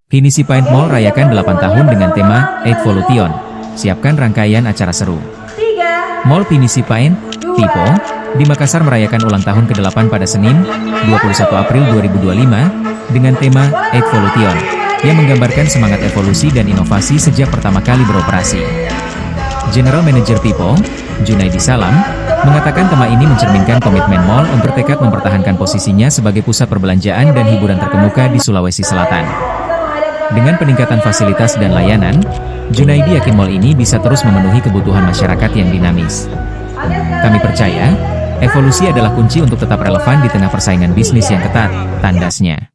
Pinisi Paint Mall rayakan 8 tahun dengan tema Evolution. Siapkan rangkaian acara seru. Mall Pinisi Paint, Tipo, di Makassar merayakan ulang tahun ke-8 pada Senin, 21 April 2025, dengan tema Evolution, yang menggambarkan semangat evolusi dan inovasi sejak pertama kali beroperasi. General Manager Tipo, Junaidi Salam, mengatakan tema ini mencerminkan komitmen mall untuk tekad mempertahankan posisinya sebagai pusat perbelanjaan dan hiburan terkemuka di Sulawesi Selatan. Dengan peningkatan fasilitas dan layanan, Junaidi yakin mall ini bisa terus memenuhi kebutuhan masyarakat yang dinamis. Kami percaya, evolusi adalah kunci untuk tetap relevan di tengah persaingan bisnis yang ketat, tandasnya.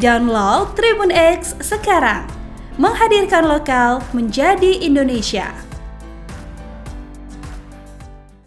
Download Tribun X sekarang, menghadirkan lokal menjadi Indonesia.